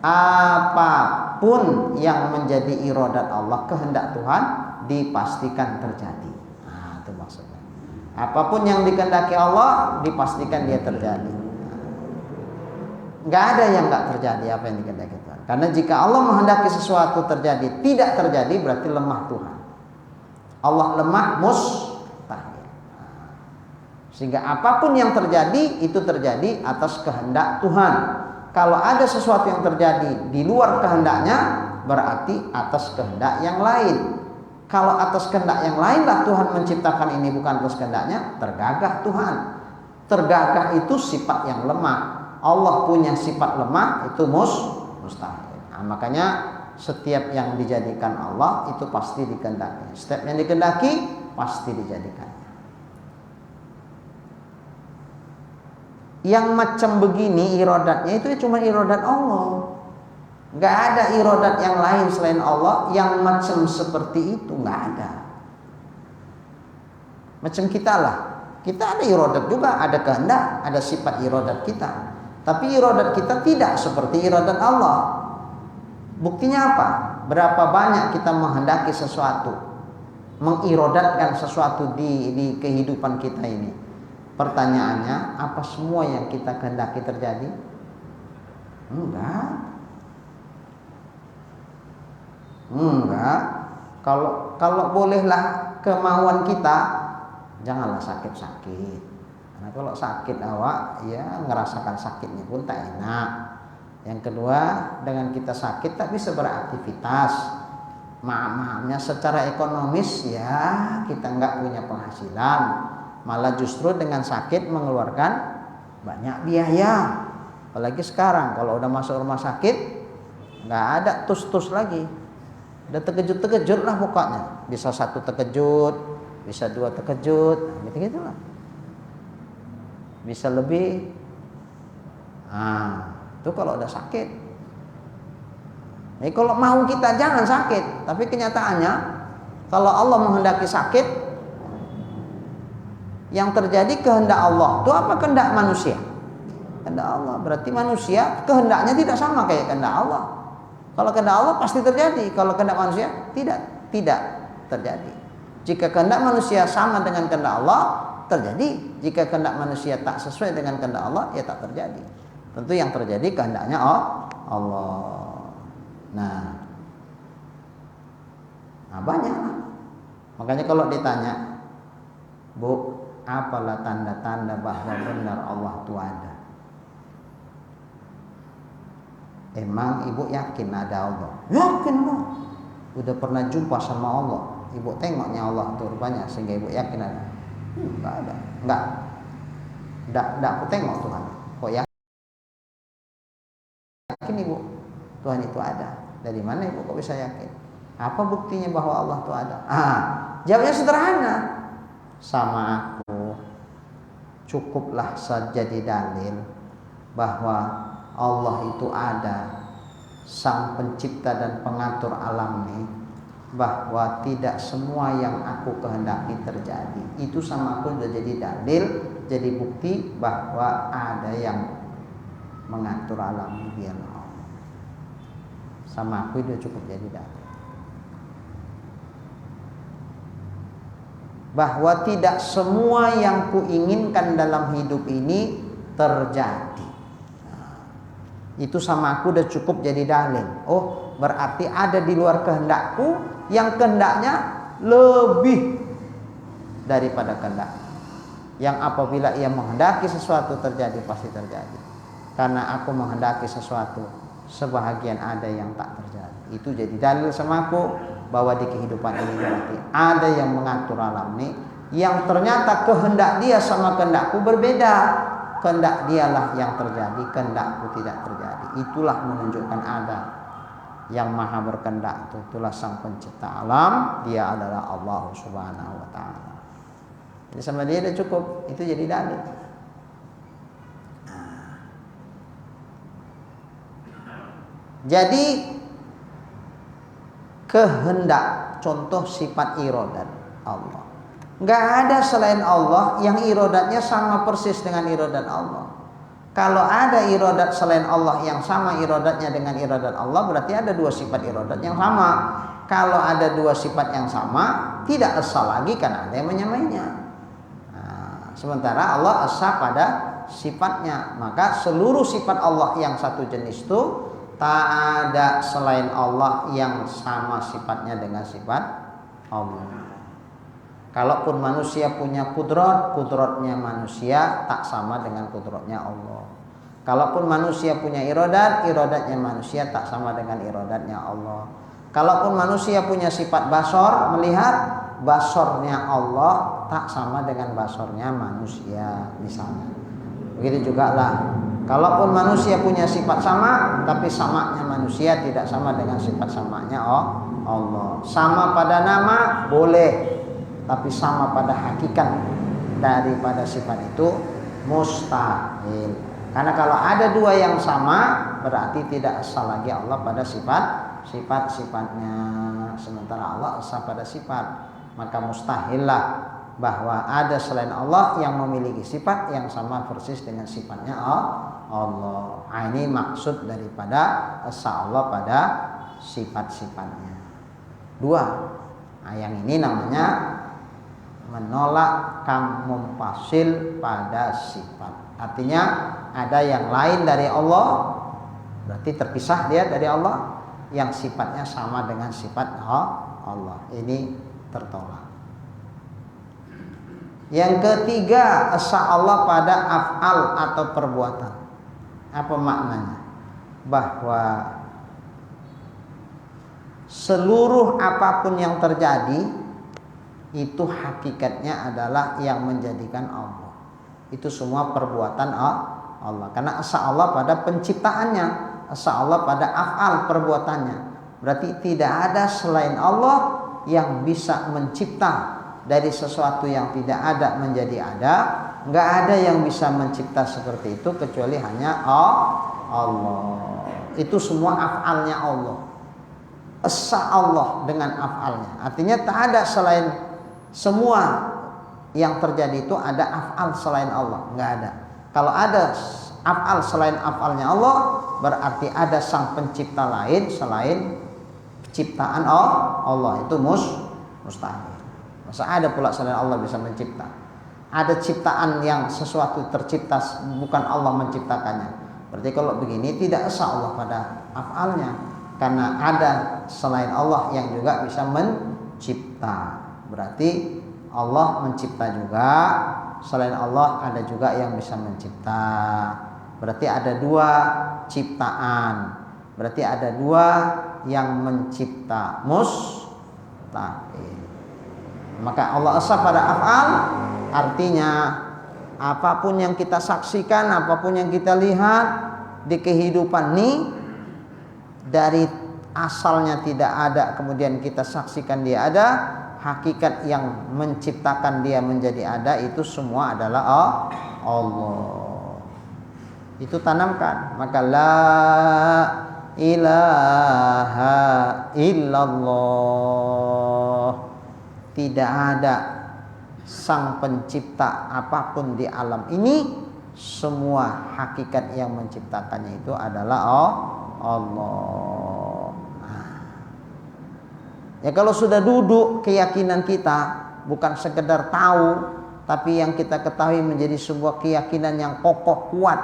Speaker 1: apapun yang menjadi iradat Allah, kehendak Tuhan, dipastikan terjadi. Nah, itu maksudnya. Apapun yang dikehendaki Allah, dipastikan dia terjadi. Nggak ada yang nggak terjadi apa yang dikehendaki Tuhan. Karena jika Allah menghendaki sesuatu terjadi, tidak terjadi, berarti lemah Tuhan. Allah lemah mustahil. Sehingga apapun yang terjadi, itu terjadi atas kehendak Tuhan. Kalau ada sesuatu yang terjadi di luar kehendaknya, berarti atas kehendak yang lain. Kalau atas kehendak yang lain lah Tuhan menciptakan ini, bukan atas kehendaknya, tergagah Tuhan. Tergagah itu sifat yang lemah. Allah punya sifat lemah, itu mustahil. Nah, makanya setiap yang dijadikan Allah itu pasti dikehendaki. Setiap yang dikehendaki pasti dijadikan. Yang macam begini iradatnya itu cuma iradat Allah. Gak ada iradat yang lain selain Allah yang macam seperti itu, gak ada. Macam kita lah. Kita ada iradat juga, ada kehendak, ada sifat iradat kita. Tapi iradat kita tidak seperti iradat Allah. Buktinya apa? Berapa banyak kita menghendaki sesuatu, mengirodatkan sesuatu di kehidupan kita ini. Pertanyaannya, apa semua yang kita kehendaki terjadi? Enggak. Kalau bolehlah kemauan kita, janganlah sakit-sakit. Karena kalau sakit awak, ya ngerasakan sakitnya pun tak enak. Yang kedua, dengan kita sakit tak bisa beraktivitas. Maaf-maafnya secara ekonomis ya kita nggak punya penghasilan. Malah justru dengan sakit mengeluarkan banyak biaya. Apalagi sekarang kalau udah masuk rumah sakit, nggak ada tus-tus lagi. Udah terkejut-terkejut lah pokoknya. Bisa satu terkejut, bisa dua terkejut, gitu-gitulah. Bisa lebih Nah, itu kalau udah sakit. Jadi kalau mau kita jangan sakit, tapi kenyataannya kalau Allah menghendaki sakit, yang terjadi kehendak Allah. Itu apa kehendak manusia? Kehendak Allah. Berarti manusia kehendaknya tidak sama kayak kehendak Allah. Kalau kehendak Allah pasti terjadi, kalau kehendak manusia tidak terjadi. Jika kehendak manusia sama dengan kehendak Allah, terjadi. Jika kehendak manusia tak sesuai dengan kehendak Allah, ya tak terjadi. Tentu yang terjadi kehendaknya Allah. Nah banyak lah. Makanya kalau ditanya, Bu, apalah tanda-tanda bahwa benar Allah itu ada? Emang ibu yakin ada Allah? Yakin lah. Udah pernah jumpa sama Allah? Ibu tengoknya Allah tuh rupanya sehingga ibu yakin ada? Enggak ada. Enggak aku tengok Tuhan. Kok yakin ibu Tuhan itu ada? Dari mana ibu kok bisa yakin? Apa buktinya bahwa Allah itu ada? Jawabnya sederhana. Sama aku cukuplah saja di dalil bahwa Allah itu ada, sang pencipta dan pengatur alam ini, bahwa tidak semua yang aku kehendaki terjadi. Itu sama aku sudah jadi dalil, jadi bukti bahwa ada yang mengatur alam ini, dialah Allah. Sama aku itu cukup jadi dalil. Bahwa tidak semua yang kuinginkan dalam hidup ini terjadi. Itu sama aku udah cukup jadi dalil. Oh, berarti ada di luar kehendakku yang kehendaknya lebih daripada kehendak. Yang apabila ia menghendaki sesuatu terjadi, pasti terjadi. Karena aku menghendaki sesuatu, sebahagian ada yang tak terjadi. Itu jadi dalil sama aku bahwa di kehidupan ini berarti ada yang mengatur alam ini, yang ternyata kehendak dia sama kehendakku berbeda. Kehendak dialah yang terjadi, kehendakku tidak terjadi. Itulah menunjukkan ada yang maha berkehendak. Itulah sang pencipta alam. Dia adalah Allah Subhanahu wa ta'ala. Jadi sama dia udah cukup. Itu jadi dalil. Jadi kehendak, contoh sifat iradat Allah. Nggak ada selain Allah yang iradatnya sama persis dengan iradat Allah. Kalau ada iradat selain Allah yang sama iradatnya dengan iradat Allah, berarti ada dua sifat iradat yang sama. Kalau ada dua sifat yang sama, tidak esa lagi karena ada yang menyamainya. Sementara Allah esa pada sifatnya. Maka seluruh sifat Allah yang satu jenis itu, tak ada selain Allah yang sama sifatnya dengan sifat Allah. Kalaupun manusia punya kudrat, kudratnya manusia tak sama dengan kudratnya Allah. Kalaupun manusia punya iradat, iradatnya manusia tak sama dengan iradatnya Allah. Kalaupun manusia punya sifat basor, melihat, basornya Allah tak sama dengan basornya manusia misalnya. Begitu juga lah. Kalaupun manusia punya sifat sama, tapi samanya manusia tidak sama dengan sifat samanya Allah. Sama pada nama boleh, tapi sama pada hakikat daripada sifat itu mustahil. Karena kalau ada dua yang sama, berarti tidak esa lagi Allah pada sifat-sifatnya. Sementara Allah esa pada sifat. Maka mustahillah bahwa ada selain Allah yang memiliki sifat yang sama persis dengan sifatnya Allah. Ini maksud daripada esa Allah pada sifat-sifatnya. Dua. Yang ini namanya menolak mumpasil pada sifat. Artinya ada yang lain dari Allah, berarti terpisah dia dari Allah, yang sifatnya sama dengan sifat Allah. Ini tertolak. Yang ketiga, esa Allah pada af'al atau perbuatan. Apa maknanya? Bahwa seluruh apapun yang terjadi itu hakikatnya adalah yang menjadikan Allah. Itu semua perbuatan Allah. Karena esa Allah pada penciptaannya, esa Allah pada af'al perbuatannya. Berarti tidak ada selain Allah yang bisa mencipta dari sesuatu yang tidak ada menjadi ada, nggak ada yang bisa mencipta seperti itu kecuali hanya Allah. Itu semua af'alnya Allah. Esa Allah dengan af'alnya. Artinya tak ada selain, semua yang terjadi itu ada af'al selain Allah, nggak ada. Kalau ada af'al selain af'alnya Allah, berarti ada sang pencipta lain selain ciptaan Allah. Itu mustahil. Masa ada pula selain Allah bisa mencipta? Ada ciptaan yang sesuatu tercipta bukan Allah menciptakannya. Berarti kalau begini tidak esa Allah pada af'alnya, karena ada selain Allah yang juga bisa mencipta. Berarti Allah mencipta juga, selain Allah ada juga yang bisa mencipta. Berarti ada dua ciptaan. Berarti ada dua yang mencipta, mustahil. Maka Allah esa pada af'al, artinya apapun yang kita saksikan, apapun yang kita lihat di kehidupan ini, dari asalnya tidak ada kemudian kita saksikan dia ada, hakikat yang menciptakan dia menjadi ada, itu semua adalah Allah. Itu tanamkan. Maka la ilaha illallah, tidak ada sang pencipta apapun di alam ini, semua hakikat yang menciptakannya itu adalah Allah. Ya kalau sudah duduk keyakinan kita, bukan sekedar tahu, tapi yang kita ketahui menjadi sebuah keyakinan yang kokoh kuat.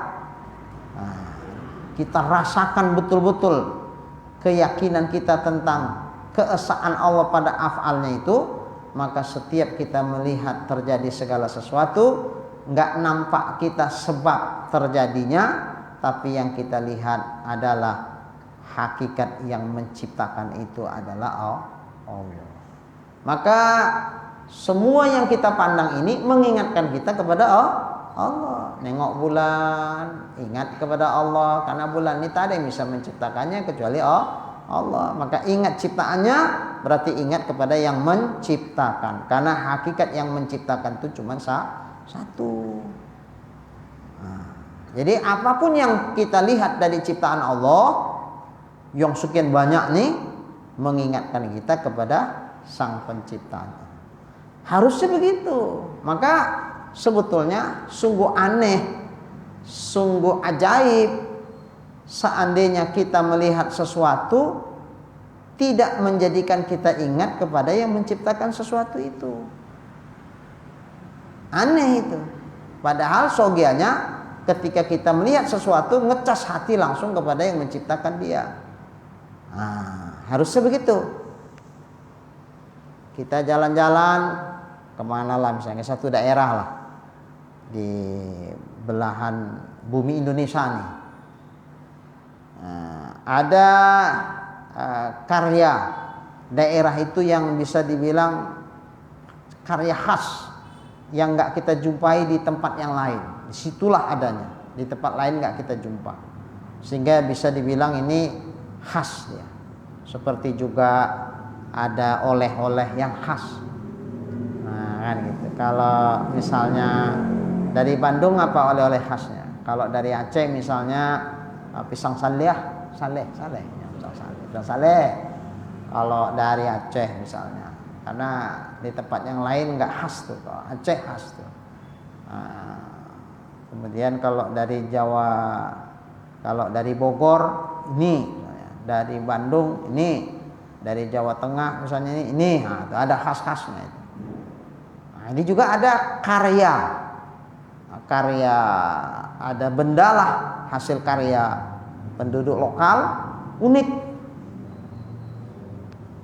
Speaker 1: Kita rasakan betul-betul keyakinan kita tentang keesaan Allah pada af'alnya itu, maka setiap kita melihat terjadi segala sesuatu, nggak nampak kita sebab terjadinya, tapi yang kita lihat adalah hakikat yang menciptakan itu adalah Allah. Maka semua yang kita pandang ini mengingatkan kita kepada Allah. Nengok bulan, ingat kepada Allah, karena bulan ini tak ada yang bisa menciptakannya kecuali Allah. Maka ingat ciptaannya, berarti ingat kepada yang menciptakan, karena hakikat yang menciptakan itu cuma satu. Jadi apapun yang kita lihat dari ciptaan Allah yang sekian banyak nih, mengingatkan kita kepada sang pencipta. Harusnya begitu. Maka sebetulnya sungguh aneh, sungguh ajaib seandainya kita melihat sesuatu tidak menjadikan kita ingat kepada yang menciptakan sesuatu itu. Aneh itu. Padahal sogianya ketika kita melihat sesuatu, ngecas hati langsung kepada yang menciptakan dia. Harusnya begitu. Kita jalan-jalan kemana lah, misalnya satu daerah lah di belahan bumi Indonesia nih, ada karya daerah itu yang bisa dibilang karya khas yang nggak kita jumpai di tempat yang lain. Disitulah adanya, di tempat lain nggak kita jumpa, sehingga bisa dibilang ini khas ya. Seperti juga ada oleh-oleh yang khas. Kan gitu. Kalau misalnya dari Bandung apa oleh-oleh khasnya? Kalau dari Aceh misalnya pisang saleh. Kalau dari Aceh misalnya, karena di tempat yang lain nggak khas tuh, kalau Aceh khas tuh. Kemudian kalau dari Jawa, kalau dari Bogor ini, dari Bandung ini, dari Jawa Tengah misalnya ini, itu ada khas-khasnya itu. Ini juga ada karya, ada benda lah hasil karya penduduk lokal unik.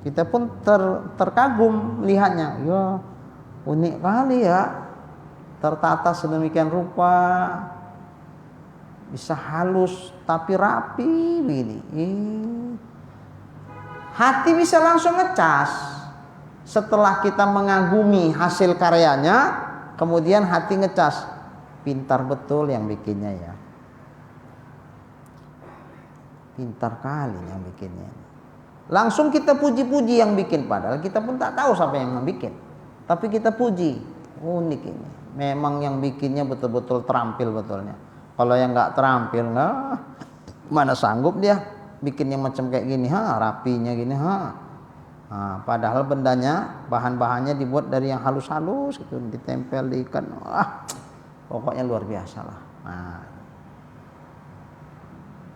Speaker 1: Kita pun terkagum lihatnya, ya unik kali ya, tertata sedemikian rupa, bisa halus tapi rapi begini. Hati bisa langsung ngecas. Setelah kita mengagumi hasil karyanya, kemudian hati ngecas, pintar betul yang bikinnya ya, pintar kali yang bikinnya. Langsung kita puji-puji yang bikin, padahal kita pun tak tahu siapa yang bikin, tapi kita puji, unik ini. Memang yang bikinnya betul-betul terampil betulnya. Kalau yang nggak terampil, nggak, mana sanggup dia bikinnya macam kayak gini, rapinya gini, padahal bendanya, bahan-bahannya dibuat dari yang halus-halus, gitu, ditempel, diikat, pokoknya luar biasa lah. Nah,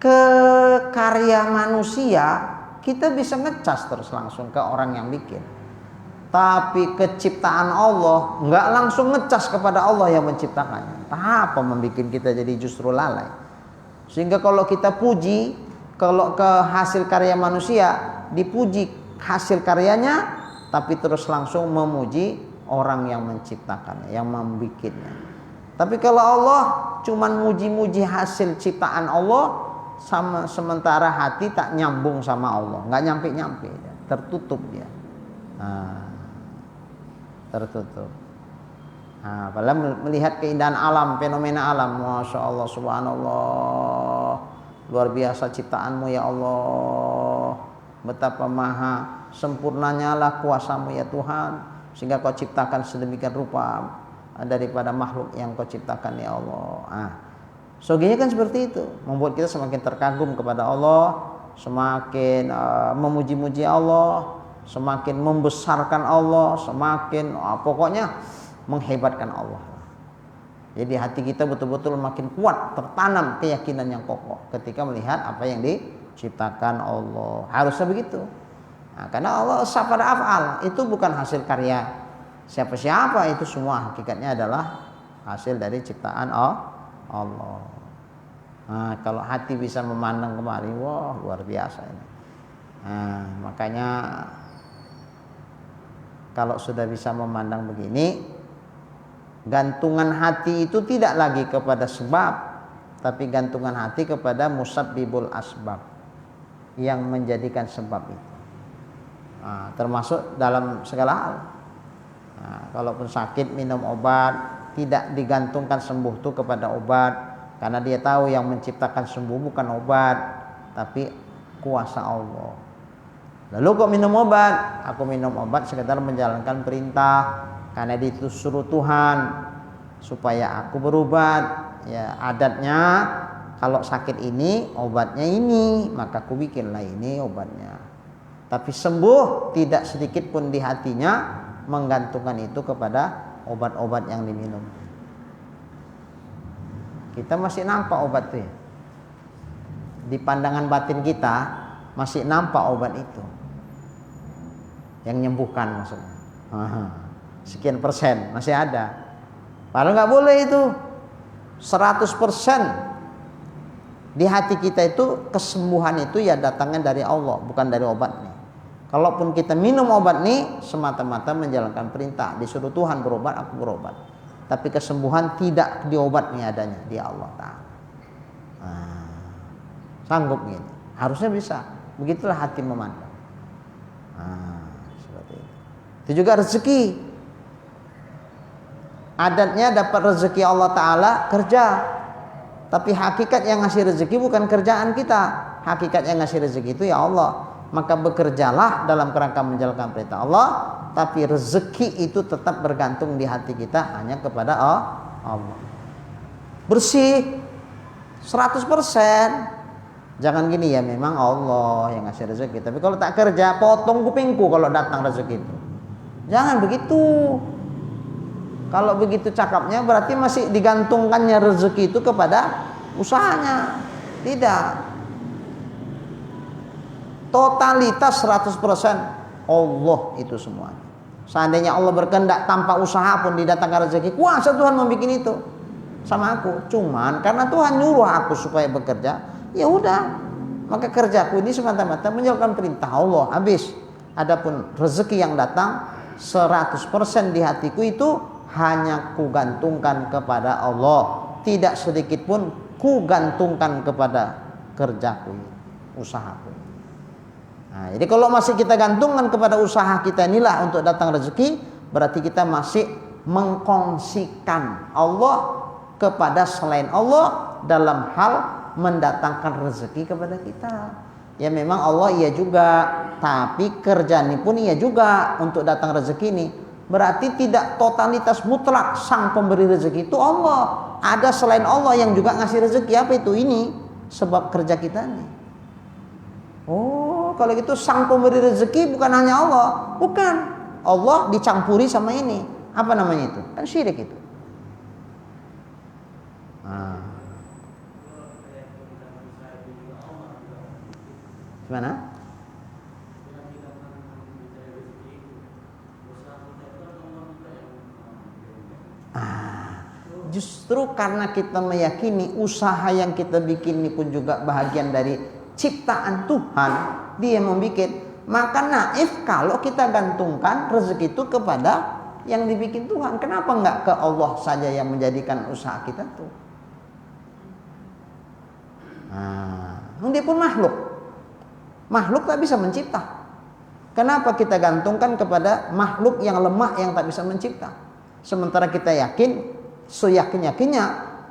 Speaker 1: ke karya manusia kita bisa ngecas terus langsung ke orang yang bikin. Tapi keciptaan Allah nggak langsung ngecas kepada Allah yang menciptakannya. Apa membuat kita jadi justru lalai? Sehingga kalau kita puji, kalau ke hasil karya manusia dipuji hasil karyanya, tapi terus langsung memuji orang yang menciptakannya, yang membuatnya. Tapi kalau Allah cuman muji-muji hasil ciptaan Allah, sama sementara hati tak nyambung sama Allah, nggak nyampe-nyampe, tertutup dia. Tertutup. Padahal melihat keindahan alam, fenomena alam, masya Allah, subhanallah, luar biasa ciptaanmu ya Allah, betapa maha sempurnanya lah kuasamu ya Tuhan, sehingga kau ciptakan sedemikian rupa daripada makhluk yang kau ciptakan ya Allah. Sogenya kan seperti itu, membuat kita semakin terkagum kepada Allah, semakin memuji-muji Allah, semakin membesarkan Allah, semakin pokoknya menghebatkan Allah. Jadi hati kita betul-betul makin kuat, tertanam keyakinan yang kokoh ketika melihat apa yang diciptakan Allah. Harusnya begitu. Karena Allah safara af'al, itu bukan hasil karya siapa-siapa, itu semua hakikatnya adalah hasil dari ciptaan Allah. Kalau hati bisa memandang kemari, wah luar biasa ini. Makanya kalau sudah bisa memandang begini, gantungan hati itu tidak lagi kepada sebab, tapi gantungan hati kepada musabbibul asbab, yang menjadikan sebab itu. Termasuk dalam segala hal. Kalaupun sakit minum obat, tidak digantungkan sembuh itu kepada obat, karena dia tahu yang menciptakan sembuh bukan obat, tapi kuasa Allah. Lalu kok minum obat? Aku minum obat sekedar menjalankan perintah, karena disuruh Tuhan supaya aku berobat. Ya, adatnya kalau sakit ini obatnya ini, maka aku bikinlah ini obatnya. Tapi sembuh tidak sedikit pun di hatinya menggantungkan itu kepada obat-obat yang diminum. Kita masih nampak obat itu ya. Di pandangan batin kita masih nampak obat itu yang menyembuhkan maksudnya. Sekian persen masih ada. Padahal nggak boleh itu. 100% di hati kita itu kesembuhan itu ya datangnya dari Allah, bukan dari obat nih. Kalaupun kita minum obat nih semata-mata menjalankan perintah, disuruh Tuhan berobat, aku berobat. Tapi kesembuhan tidak di obat nih adanya, di Allah Ta'ala. Sanggup gini, harusnya bisa. Begitulah hati memandang. Seperti itu. Itu juga rezeki. Adatnya dapat rezeki Allah Ta'ala kerja. Tapi hakikat yang ngasih rezeki bukan kerjaan kita. Hakikat yang ngasih rezeki itu ya Allah. Maka bekerjalah dalam kerangka menjalankan perintah Allah, tapi rezeki itu tetap bergantung di hati kita hanya kepada Allah. Bersih 100%. Jangan gini ya, memang Allah yang ngasih rezeki, tapi kalau tak kerja potong kupingku kalau datang rezeki itu. Jangan begitu. Kalau begitu cakapnya berarti masih digantungkannya rezeki itu kepada usahanya. Tidak. Totalitas 100% Allah itu semuanya. Seandainya Allah berkehendak tanpa usaha pun didatangkan rezeki, kuasa Tuhan membuat itu sama aku. Cuman karena Tuhan nyuruh aku supaya bekerja, ya udah, maka kerjaku ini semata-mata menjalankan perintah Allah. Habis. Adapun rezeki yang datang 100% di hatiku itu hanya kugantungkan kepada Allah. Tidak sedikit pun kugantungkan kepada kerjaku, usahaku. Jadi kalau masih kita gantungkan kepada usaha kita inilah untuk datang rezeki, berarti kita masih mengkongsikan Allah kepada selain Allah dalam hal mendatangkan rezeki kepada kita. Ya memang Allah iya juga, tapi kerjaan ini pun iya juga untuk datang rezeki ini berarti tidak totalitas mutlak sang pemberi rezeki itu Allah. Ada selain Allah yang juga ngasih rezeki. Apa itu? Ini sebab kerja kita nih. Oh, kalau gitu sang pemberi rezeki bukan hanya Allah. Bukan. Allah dicampuri sama ini. Apa namanya itu? Kan syirik itu. Nah. Gimana? Justru karena kita meyakini usaha yang kita bikin ini pun juga bahagian dari ciptaan Tuhan, dia membuat, maka naif kalau kita gantungkan rezeki itu kepada yang dibikin Tuhan. Kenapa enggak ke Allah saja yang menjadikan usaha kita tuh? Dia pun makhluk tak bisa mencipta. Kenapa kita gantungkan kepada makhluk yang lemah yang tak bisa mencipta? Sementara kita yakin, seyakin-yakinnya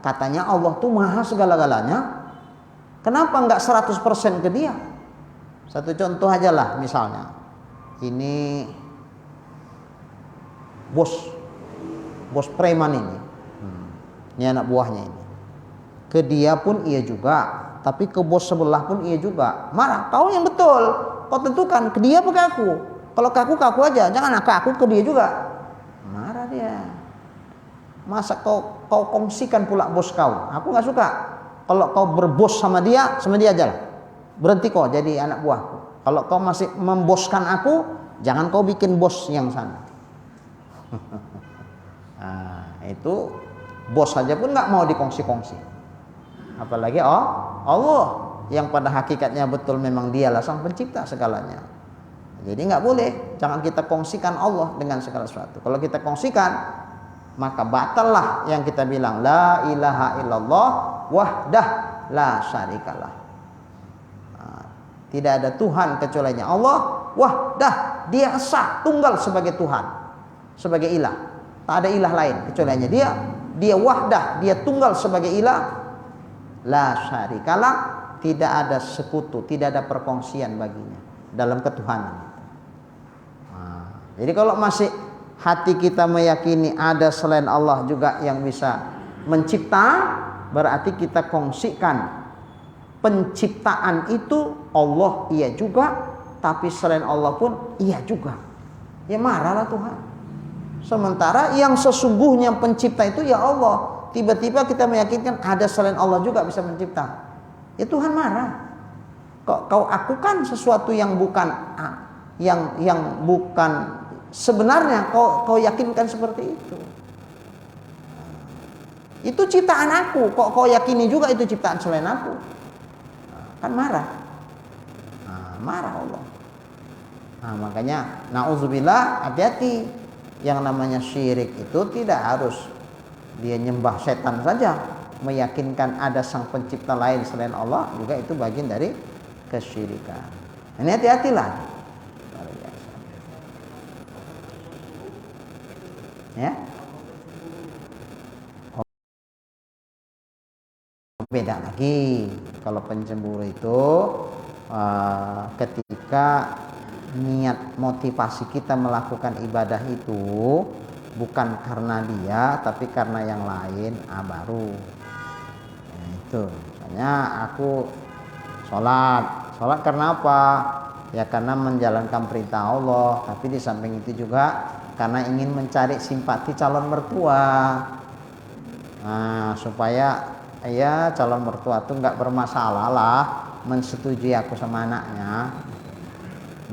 Speaker 1: katanya Allah tuh maha segala-galanya. Kenapa enggak 100% ke dia? Satu contoh aja lah, misalnya ini bos preman ini anak buahnya ini, ke dia pun iya juga, tapi ke bos sebelah pun iya juga. Marah, kau yang betul, kau tentukan ke dia apa ke aku. Kalau ke aku aja, jangan ke aku ke dia juga. Marah dia. Masa kau kongsikan pula bos kau? Aku nggak suka. Kalau kau berbos sama dia aja lah. Berhenti kau jadi anak buahku. Kalau kau masih memboskan aku, jangan kau bikin bos yang sana. Itu bos saja pun nggak mau dikongsi-kongsi. Apalagi Allah yang pada hakikatnya betul memang dialah sang pencipta segalanya. Jadi nggak boleh, jangan kita kongsikan Allah dengan segala sesuatu. Kalau kita kongsikan, maka batallah yang kita bilang la ilaha illallah wahdah la syarikalah. Tidak ada Tuhan kecuali Allah, wahdah, dia esa, tunggal sebagai Tuhan, sebagai ilah. Tak ada ilah lain kecuali dia. Dia wahdah, dia tunggal sebagai ilah, la syarikalah, tidak ada sekutu, tidak ada perkongsian baginya dalam ketuhanan. Jadi kalau masih hati kita meyakini ada selain Allah juga yang bisa mencipta, berarti kita kongsikan penciptaan itu Allah iya juga, tapi selain Allah pun iya juga. Ya marahlah Tuhan. Sementara yang sesungguhnya pencipta itu ya Allah. Tiba-tiba kita meyakinkan ada selain Allah juga bisa mencipta. Ya Tuhan marah. Kau akukan sesuatu yang bukan yang bukan sebenarnya kau yakinkan seperti itu. Itu ciptaan aku, kok kau yakini juga itu ciptaan selain aku? Kan marah. Marah Allah. Makanya na'udzubillah, hati-hati. Yang namanya syirik itu tidak harus dia nyembah setan saja. Meyakinkan ada sang pencipta lain selain Allah juga itu bagian dari kesyirikan. Ini hati-hatilah. Ya. Beda lagi. Kalau pencemburu itu ketika niat motivasi kita melakukan ibadah itu bukan karena dia tapi karena yang lain, baru. Itu. Misalnya aku sholat karena apa? Ya karena menjalankan perintah Allah, tapi di samping itu juga karena ingin mencari simpati calon mertua. Supaya ya calon mertua tuh nggak bermasalah lah mensetujui aku sama anaknya.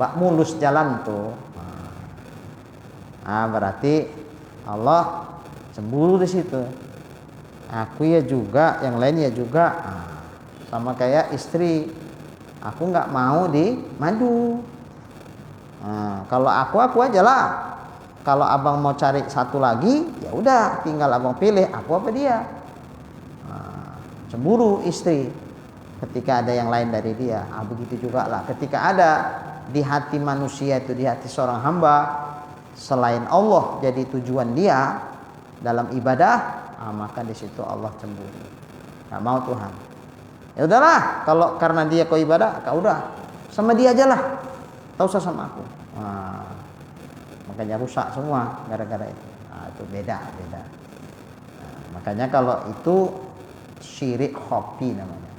Speaker 1: Bak mulus jalan tuh. Berarti Allah cemburu di situ. Aku ya juga, yang lain ya juga. Sama kayak istri. Aku nggak mau dimadu. Kalau aku aja lah. Kalau abang mau cari satu lagi, ya udah, tinggal abang pilih aku apa dia. Cemburu istri ketika ada yang lain dari dia. Begitu juga lah ketika ada di hati manusia itu, di hati seorang hamba selain Allah jadi tujuan dia dalam ibadah, maka di situ Allah cemburu. Nggak mau Tuhan. Ya udahlah, kalau karena dia kau ibadah, kau udah sama dia aja lah, tak usah sama aku. makanya rusak semua gara-gara itu. Nah, itu beda. Nah, makanya kalau itu syirik khafi namanya.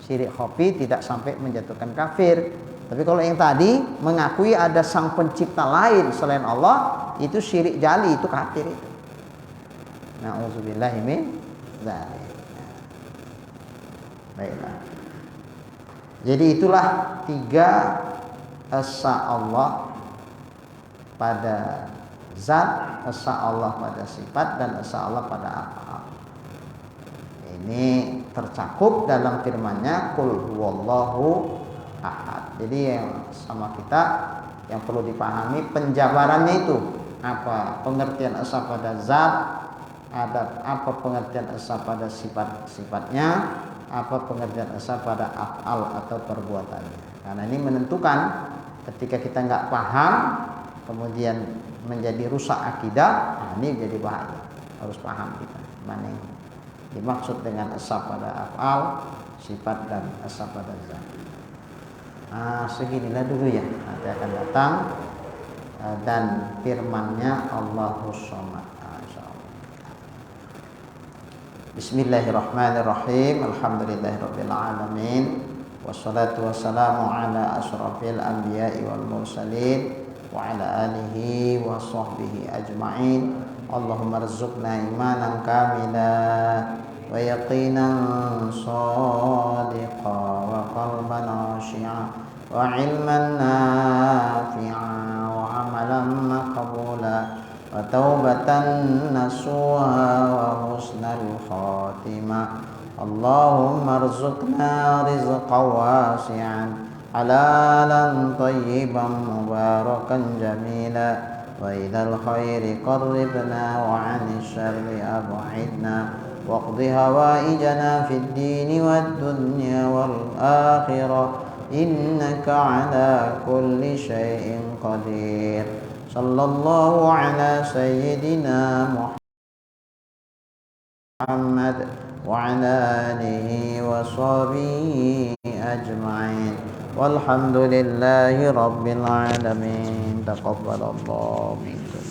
Speaker 1: Syirik khafi tidak sampai menjatuhkan kafir. Tapi kalau yang tadi mengakui ada sang pencipta lain selain Allah, itu syirik jali, itu kafir itu. Na'udzubillahi min dzalik. Baiklah. Jadi itulah 3 esa Allah pada zat, esa Allah pada sifat, dan esa Allah pada af'al. Ini tercakup dalam firman-Nya qul huwallahu ahad. Jadi yang sama kita yang perlu dipahami penjabarannya itu apa pengertian esa pada zat, ada apa pengertian esa pada sifat-sifatnya, apa pengertian esa pada af'al atau perbuatannya. Karena ini menentukan ketika kita nggak paham kemudian menjadi rusak akidah, nah ini jadi bahaya. Harus paham kita mana yang dimaksud dengan esa pada af'al, sifat, dan esa pada zat. Nah, seginilah dulu ya. Nanti akan datang dan firman-Nya Allahus Samad. Bismillahirrahmanirrahim. Alhamdulillahirabbil alamin. Wassalatu wassalamu ala asyrafil anbiya'i wal mursalin wa ala alihi wa sahbihi ajma'in. Allahumma rzuqna imanan kamila wa yaqinan shadiqa wa qalban khashi'a wa ilman nafi'a wa amalan maqbula wa taubatan nasuha wa husnal khatimah. Allahumma rzuqna rizqan wasi'an halalan tayyiban mubarakan jamila wa ilal khairi qarribna wa 'anil syarri ab'idna waqdi hawaijana fid dini wad dunya wal akhirah innaka 'ala kulli syai'in qadir. Sallallahu ala sayyidina Muhammad wa ala alihi wa sahbihi ajma'in. Walhamdulillahi rabbil alamin. Taqabbalallahu minkum.